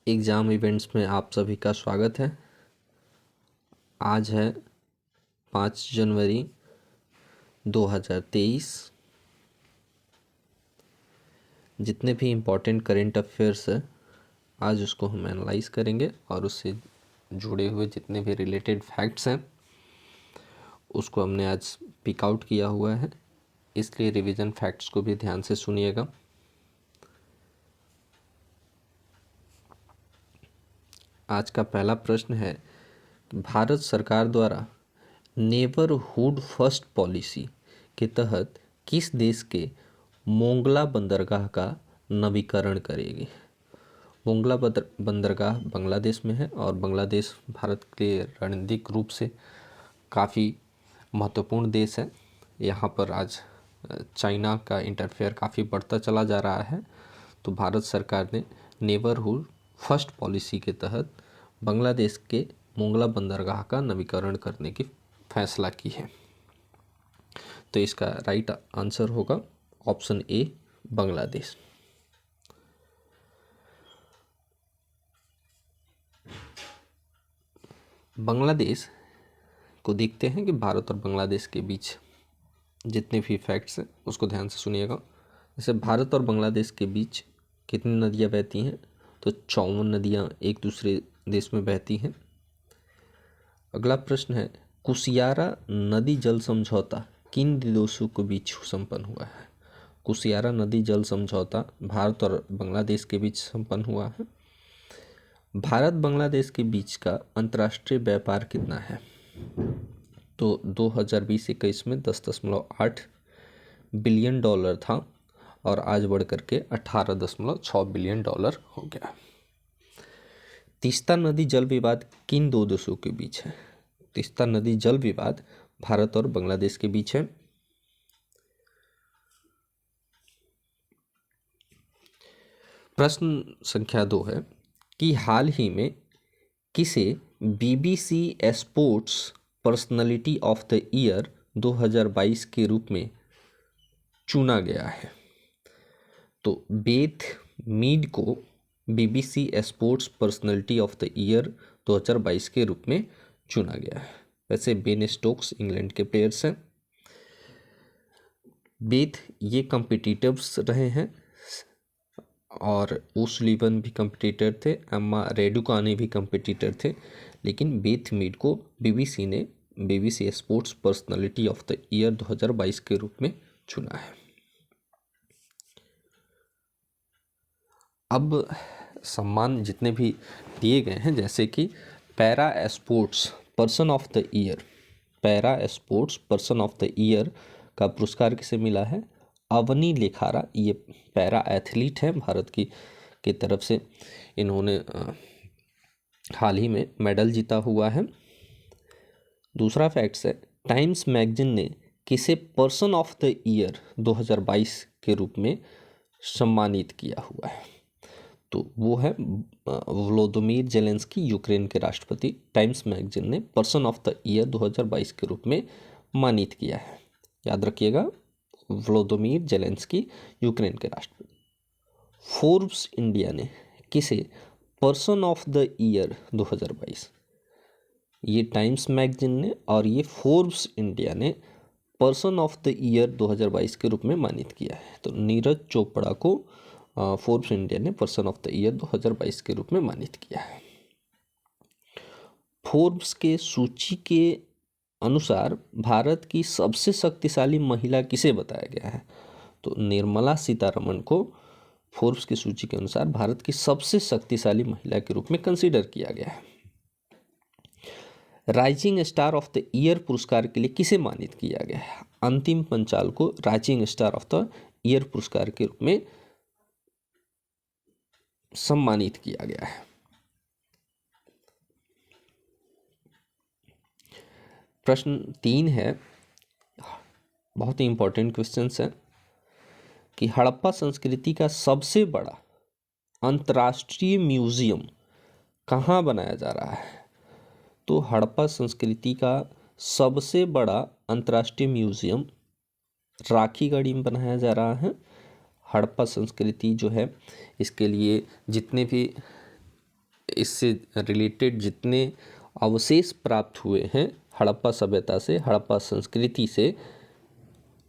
Exam events में आप सभी का स्वागत है। आज है 5 जनवरी 2023। जितने भी इम्पोर्टेंट करेंट अफेयर्स है आज उसको हम एनालाइज करेंगे और उससे जुड़े हुए जितने भी रिलेटेड फैक्ट्स हैं उसको हमने आज पिक आउट किया हुआ है, इसलिए रिवीजन फैक्ट्स को भी ध्यान से सुनिएगा। आज का पहला प्रश्न है, भारत सरकार द्वारा नेबरहुड फर्स्ट पॉलिसी के तहत किस देश के मोंगला बंदरगाह का नवीकरण करेगी। मोंगला बंदरगाह बांग्लादेश में है और बांग्लादेश भारत के रणनीतिक रूप से काफ़ी महत्वपूर्ण देश है। यहाँ पर आज चाइना का इंटरफेयर काफ़ी बढ़ता चला जा रहा है, तो भारत सरकार ने नेबरहुड फर्स्ट पॉलिसी के तहत बांग्लादेश के मोंगला बंदरगाह का नवीकरण करने की फैसला की है। तो इसका राइट आंसर होगा ऑप्शन ए, बांग्लादेश। बांग्लादेश को देखते हैं कि भारत और बांग्लादेश के बीच जितने भी फैक्ट्स हैं उसको ध्यान से सुनिएगा। जैसे भारत और बांग्लादेश के बीच कितनी नदियाँ बहती हैं, तो 54 नदियाँ एक दूसरे देश में बहती हैं। अगला प्रश्न है, कुशियारा नदी जल समझौता किन देशों के बीच संपन्न हुआ है। कुशियारा नदी जल समझौता भारत और बांग्लादेश के बीच संपन्न हुआ है। भारत बांग्लादेश के बीच का अंतर्राष्ट्रीय व्यापार कितना है, तो 2020-21 में 10.8 बिलियन डॉलर था और आज बढ़ करके 18.6 बिलियन डॉलर हो गया। तीस्ता नदी जल विवाद किन दो देशों के बीच है। तीस्ता नदी जल विवाद भारत और बांग्लादेश के बीच है। प्रश्न संख्या 2 है कि हाल ही में किसे BBC sports personality of the year 2022 के रूप में चुना गया है। तो बेथ मीड को BBC sports personality of the year 2022 के रूप में चुना गया है। वैसे बेन स्टोक्स इंग्लैंड के प्लेयर्स हैं। बेथ ये कम्पिटिटर्स रहे हैं और ओसुलिवन भी कम्पिटिटर थे, एम्मा रेडुकाने भी कम्पिटिटर थे, लेकिन बेथ मीड को BBC ने BBC sports personality of the year 2022 के रूप में चुना है। अब सम्मान जितने भी दिए गए हैं, जैसे कि para sports person of the year, para sports person of the year का पुरस्कार किसे मिला है, अवनी लेखारा। ये पैरा एथलीट हैं भारत की तरफ से, इन्होंने हाल ही में मेडल जीता हुआ है। दूसरा फैक्ट्स है, टाइम्स मैगजीन ने किसे पर्सन ऑफ द ईयर 2022 के रूप में सम्मानित किया हुआ है, तो वो है व्लादिमीर जेलेंस्की, यूक्रेन के राष्ट्रपति। टाइम्स मैगजीन ने पर्सन ऑफ द ईयर 2022 के रूप में मानित किया है। याद रखिएगा, व्लादिमीर जेलेंस्की, यूक्रेन के राष्ट्रपति। फोर्ब्स इंडिया ने किसे पर्सन ऑफ द ईयर 2022, ये टाइम्स मैगजीन ने और ये फोर्ब्स इंडिया ने पर्सन ऑफ द ईयर 2022 के रूप में मानित किया है। तो नीरज चोपड़ा को फोर्ब्स इंडिया ने पर्सन ऑफ द ईयर 2022 के रूप में मानित किया है। फोर्ब्स के सूची के अनुसार भारत की सबसे शक्तिशाली महिला किसे बताया गया है, तो निर्मला सीतारमण को फोर्ब्स की सूची के अनुसार भारत की सबसे शक्तिशाली महिला के रूप में कंसीडर किया गया है। Rising star of the year पुरस्कार के लिए किसे मानित किया गया है, अंतिम पंचाल को rising star of the year पुरस्कार के रूप में सम्मानित किया गया है। प्रश्न 3 है, बहुत ही इंपॉर्टेंट क्वेश्चन है कि हड़प्पा संस्कृति का सबसे बड़ा अंतर्राष्ट्रीय म्यूजियम कहाँ बनाया जा रहा है, तो हड़प्पा संस्कृति का सबसे बड़ा अंतर्राष्ट्रीय म्यूजियम राखीगढ़ी में बनाया जा रहा है। हड़प्पा संस्कृति जो है, इसके लिए जितने भी इससे रिलेटेड जितने अवशेष प्राप्त हुए हैं हड़प्पा सभ्यता से, हड़प्पा संस्कृति से,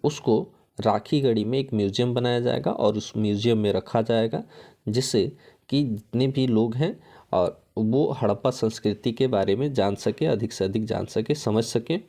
उसको राखीगढ़ी में एक म्यूजियम बनाया जाएगा और उस म्यूजियम में रखा जाएगा, जिससे कि जितने भी लोग हैं और वो हड़प्पा संस्कृति के बारे में जान सके, अधिक से अधिक जान सके, समझ सकें।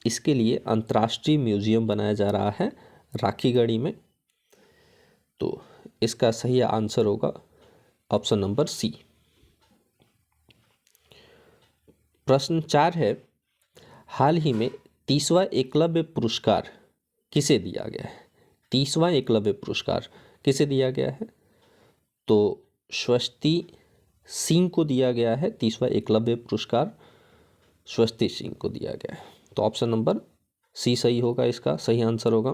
इसके लिए अंतर्राष्ट्रीय म्यूजियम बनाया जा रहा है राखीगढ़ी में। तो इसका सही आंसर होगा ऑप्शन नंबर सी। प्रश्न 4 है, हाल ही में 30वां एकलव्य पुरस्कार किसे दिया गया है? 30वां एकलव्य पुरस्कार किसे दिया गया है? तो स्वस्ति सिंह को दिया गया है। 30वां एकलव्य पुरस्कार स्वस्ति सिंह को दिया गया है। तो ऑप्शन नंबर सी सही होगा, इसका सही आंसर होगा।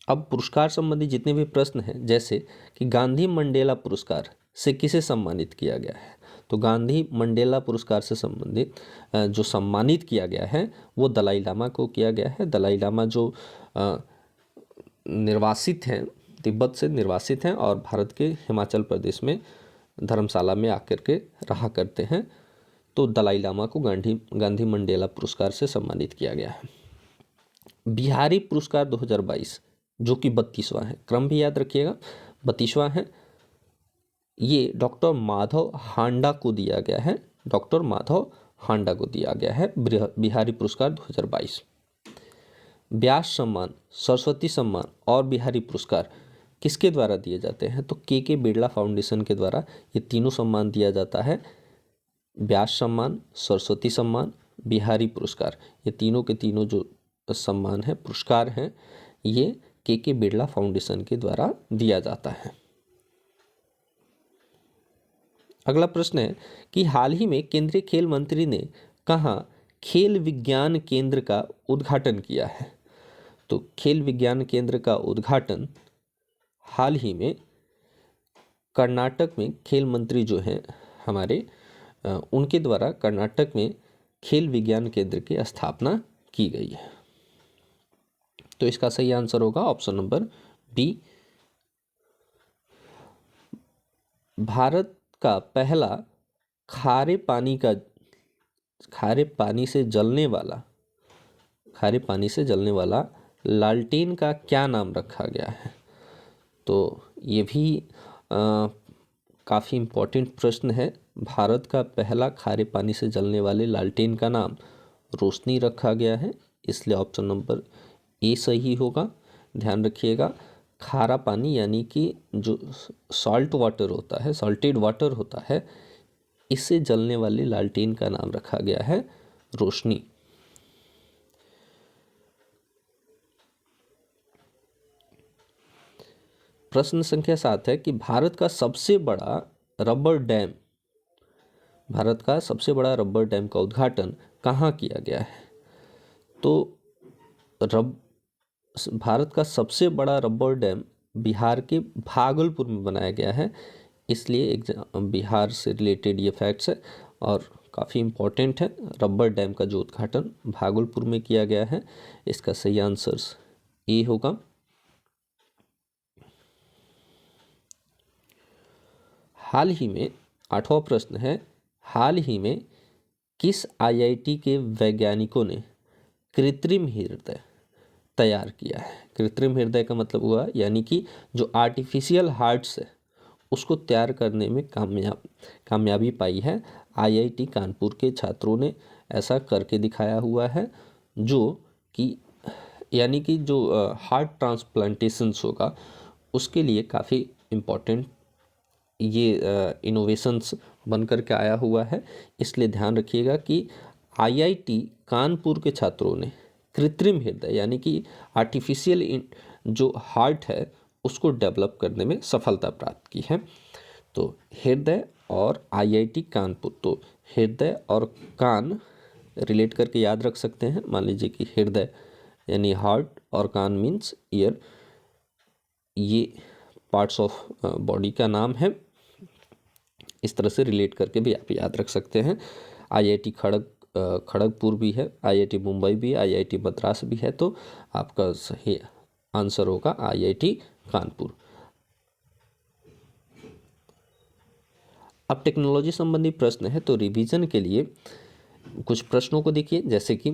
अब पुरस्कार संबंधी जितने भी प्रश्न हैं, जैसे कि गांधी मंडेला पुरस्कार से किसे सम्मानित किया गया है? तो गांधी मंडेला पुरस्कार से संबंधित जो सम्मानित किया गया है वो दलाई लामा को किया गया है। दलाई लामा जो निर्वासित हैं, तिब्बत से निर्वासित हैं और भारत के हिमाचल प्रदेश में धर्मशाला में आकर के रहा करते हैं। तो दलाई लामा को गांधी मंडेला पुरस्कार से सम्मानित किया गया है। बिहारी पुरस्कार 2022 जो कि 32वां है, क्रम भी याद रखिएगा, 32वां है, ये डॉक्टर माधव हांडा को दिया गया है। डॉक्टर माधव हांडा को दिया गया है बिहारी पुरस्कार 2022। व्यास सम्मान, सरस्वती सम्मान और बिहारी पुरस्कार किसके द्वारा दिए जाते हैं? तो के बिरला फाउंडेशन के द्वारा ये तीनों सम्मान दिया जाता है। व्यास सम्मान, सरस्वती सम्मान, बिहारी पुरस्कार, ये तीनों के तीनों जो सम्मान है, पुरस्कार हैं, ये के बिरला फाउंडेशन के द्वारा दिया जाता है। अगला प्रश्न है कि हाल ही में केंद्रीय खेल मंत्री ने कहाँ खेल विज्ञान केंद्र का उद्घाटन किया है? तो खेल विज्ञान केंद्र का उद्घाटन हाल ही में कर्नाटक में खेल मंत्री जो हैं हमारे, उनके द्वारा कर्नाटक में खेल विज्ञान केंद्र की स्थापना की गई है। तो इसका सही आंसर होगा ऑप्शन नंबर बी। भारत का पहला खारे पानी से जलने वाला लालटेन का क्या नाम रखा गया है? तो ये भी काफ़ी इम्पोर्टेंट प्रश्न है। भारत का पहला खारे पानी से जलने वाले लालटेन का नाम रोशनी रखा गया है, इसलिए ऑप्शन नंबर ए सही होगा। ध्यान रखिएगा, खारा पानी यानी कि जो सॉल्टेड वाटर होता है, इससे जलने वाले लालटेन का नाम रखा गया है रोशनी। प्रश्न संख्या 7 है कि भारत का सबसे बड़ा रबर डैम का उद्घाटन कहाँ किया गया है? तो भारत का सबसे बड़ा रबर डैम बिहार के भागलपुर में बनाया गया है, इसलिए बिहार से रिलेटेड ये फैक्ट्स है और काफ़ी इम्पोर्टेंट है। रबर डैम का जो उद्घाटन भागलपुर में किया गया है, इसका सही आंसर ए होगा। हाल ही में 8वां प्रश्न है, हाल ही में किस आईआईटी के वैज्ञानिकों ने कृत्रिम हृदय तैयार किया है? कृत्रिम हृदय का मतलब हुआ यानी कि जो आर्टिफिशियल हार्ट्स है उसको तैयार करने में कामयाबी पाई है। आईआईटी कानपुर के छात्रों ने ऐसा करके दिखाया हुआ है, जो कि यानी कि जो हार्ट ट्रांसप्लांटेशंस होगा उसके लिए काफ़ी इम्पोर्टेंट ये इनोवेशंस बन कर के आया हुआ है। इसलिए ध्यान रखिएगा कि आईआईटी कानपुर के छात्रों ने कृत्रिम हृदय यानी कि आर्टिफिशियल जो हार्ट है उसको डेवलप करने में सफलता प्राप्त की है। तो हृदय और आईआईटी कानपुर, तो हृदय और कान रिलेट करके याद रख सकते हैं। मान लीजिए कि हृदय यानी हार्ट और कान मीन्स ईयर, ये पार्ट्स ऑफ बॉडी का नाम है। इस तरह से रिलेट करके भी आप याद रख सकते हैं। आईआईटी खड़गपुर भी है, आईआईटी मुंबई भी, आईआईटी मद्रास भी है, तो आपका सही आंसर होगा आईआईटी कानपुर। अब टेक्नोलॉजी संबंधी प्रश्न है, तो रिवीजन के लिए कुछ प्रश्नों को देखिए, जैसे कि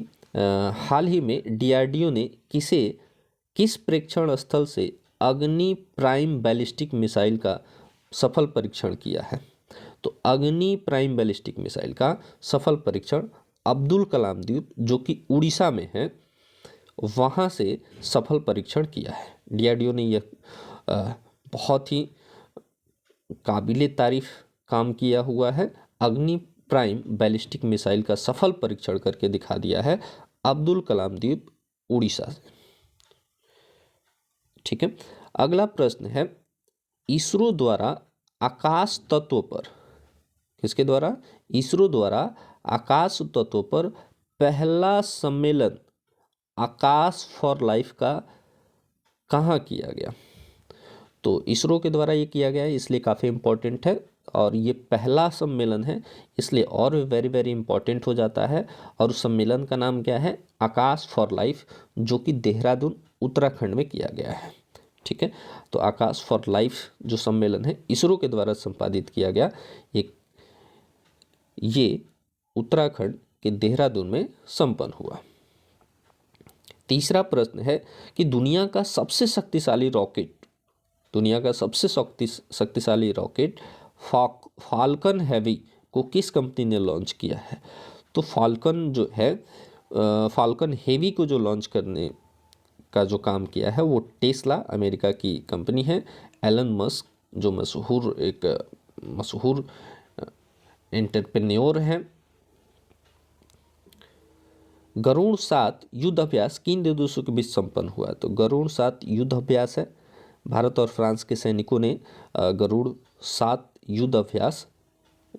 हाल ही में डीआरडीओ ने किस प्रेक्षण स्थल से अग्नि प्राइम बैलिस्टिक मिसाइल का सफल परीक्षण किया है? तो अग्नि प्राइम बैलिस्टिक मिसाइल का सफल परीक्षण अब्दुल कलाम द्वीप, जो कि उड़ीसा में है, वहाँ से सफल परीक्षण किया है। डीआरडीओ ने यह बहुत ही काबिले तारीफ काम किया हुआ है। अग्नि प्राइम बैलिस्टिक मिसाइल का सफल परीक्षण करके दिखा दिया है अब्दुल कलाम द्वीप, उड़ीसा से। ठीक है, अगला प्रश्न है, इसरो द्वारा आकाश तत्व पर, किसके द्वारा? इसरो द्वारा आकाश तत्व पर पहला सम्मेलन आकाश फॉर लाइफ का कहाँ किया गया? तो इसरो के द्वारा ये किया गया है, इसलिए काफ़ी इम्पोर्टेंट है, और ये पहला सम्मेलन है, इसलिए और वेरी वेरी इंपॉर्टेंट हो जाता है। और उस सम्मेलन का नाम क्या है? आकाश फॉर लाइफ, जो कि देहरादून उत्तराखंड में किया गया है। ठीक है, तो आकाश फॉर लाइफ जो सम्मेलन है इसरो के द्वारा संपादित किया गया, ये उत्तराखंड के देहरादून में संपन्न हुआ। तीसरा प्रश्न है कि दुनिया का सबसे शक्तिशाली रॉकेट फाल्कन हैवी को किस कंपनी ने लॉन्च किया है? तो फाल्कन जो है, फाल्कन हेवी को जो लॉन्च करने का जो काम किया है वो टेस्ला अमेरिका की कंपनी है। एलन मस्क जो मशहूर एंटरप्रेन्योर हैं। गरुड़ 7 युद्ध अभ्यास किन दो देशों के बीच संपन्न हुआ? तो गरुड़ 7 युद्ध अभ्यास है, भारत और फ्रांस के सैनिकों ने गरुड़ 7 युद्ध अभ्यास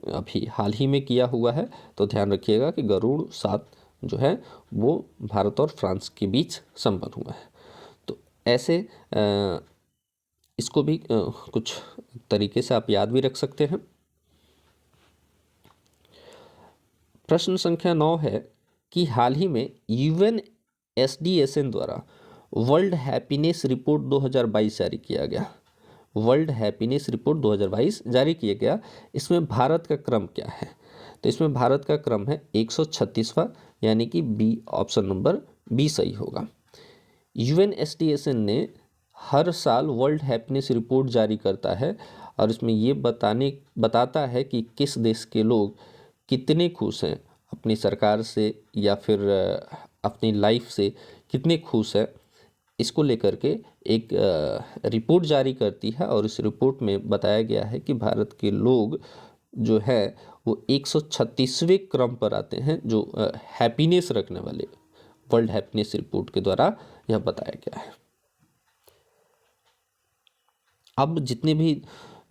अभी हाल ही में किया हुआ है। तो ध्यान रखिएगा कि गरुड़ 7 जो है वो भारत और फ्रांस के बीच संपन्न हुआ है। तो ऐसे इसको भी कुछ तरीके से आप याद भी रख सकते हैं। प्रश्न संख्या 9 है कि हाल ही में यूएनएसडीएसएन द्वारा वर्ल्ड हैप्पीनेस रिपोर्ट 2022 जारी किया गया। वर्ल्ड हैप्पीनेस रिपोर्ट 2022 जारी किया गया, इसमें भारत का क्रम क्या है? तो इसमें भारत का क्रम है 136वां, यानी कि बी, ऑप्शन नंबर बी सही होगा। यूएनएसडीएसएन ने हर साल वर्ल्ड हैप्पीनेस रिपोर्ट जारी करता है, और इसमें ये बताता है कि किस देश के लोग कितने खुश हैं अपनी सरकार से, या फिर अपनी लाइफ से कितने खुश हैं, इसको लेकर के एक रिपोर्ट जारी करती है। और इस रिपोर्ट में बताया गया है कि भारत के लोग जो है वो 136वें क्रम पर आते हैं, जो हैप्पीनेस रखने वाले, वर्ल्ड हैप्पीनेस रिपोर्ट के द्वारा यह बताया गया है। अब जितने भी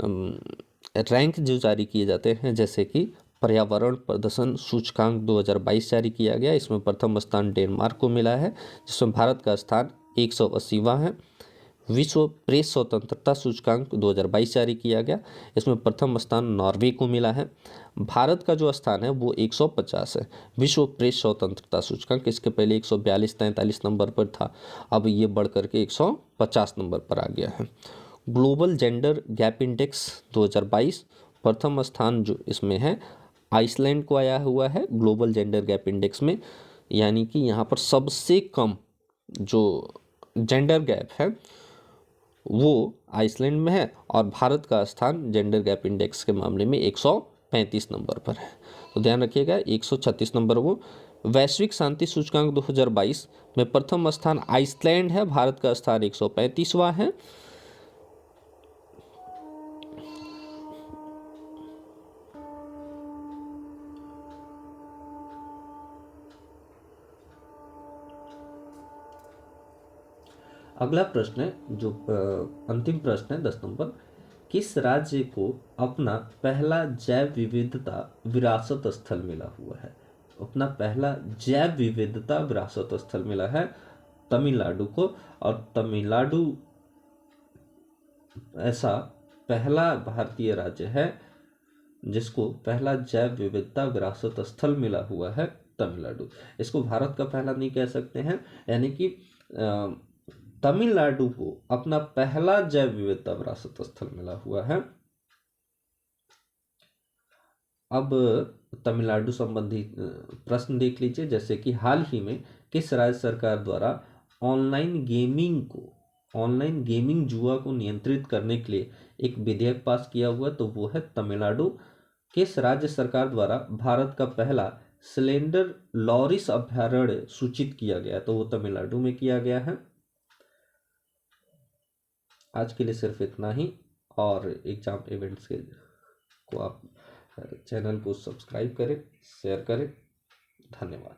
रैंक जो जारी किए जाते हैं, जैसे कि पर्यावरण प्रदर्शन सूचकांक 2022 जारी किया गया, इसमें प्रथम स्थान डेनमार्क को मिला है, जिसमें भारत का स्थान 180वां है। विश्व प्रेस स्वतंत्रता सूचकांक 2022 जारी किया गया, इसमें प्रथम स्थान नॉर्वे को मिला है। भारत का जो स्थान है वो 150 है। विश्व प्रेस स्वतंत्रता सूचकांक, इसके पहले 142-43 नंबर पर था, अब ये बढ़ करके 150 नंबर पर आ गया है। ग्लोबल जेंडर गैप इंडेक्स 2022, प्रथम स्थान जो इसमें है आइसलैंड को आया हुआ है ग्लोबल जेंडर गैप इंडेक्स में, यानी कि यहाँ पर सबसे कम जो जेंडर गैप है वो आइसलैंड में है, और भारत का स्थान जेंडर गैप इंडेक्स के मामले में 135 नंबर पर है। तो ध्यान रखिएगा 136 नंबर वो। वैश्विक शांति सूचकांक 2022 में प्रथम स्थान आइसलैंड है, भारत का स्थान 135वां है। अगला प्रश्न है जो अंतिम प्रश्न है 10 नंबर, किस राज्य को अपना पहला जैव विविधता विरासत स्थल मिला हुआ है? अपना पहला जैव विविधता विरासत स्थल मिला है तमिलनाडु को, और तमिलनाडु ऐसा पहला भारतीय राज्य है जिसको पहला जैव विविधता विरासत स्थल मिला हुआ है तमिलनाडु। इसको भारत का पहला नहीं कह सकते हैं, यानी कि तमिलनाडु को अपना पहला जैव विविधता विरासत स्थल मिला हुआ है। अब तमिलनाडु संबंधी प्रश्न देख लीजिए, जैसे कि हाल ही में किस राज्य सरकार द्वारा ऑनलाइन गेमिंग जुआ को नियंत्रित करने के लिए एक विधेयक पास किया हुआ, तो वो है तमिलनाडु। किस राज्य सरकार द्वारा भारत का पहला सिलेंडर लॉरिस अभयारण्य सूचित किया गया, तो वो तमिलनाडु में किया गया है। आज के लिए सिर्फ इतना ही, और एग्जाम इवेंट्स के को आप चैनल को सब्सक्राइब करें, शेयर करें। धन्यवाद।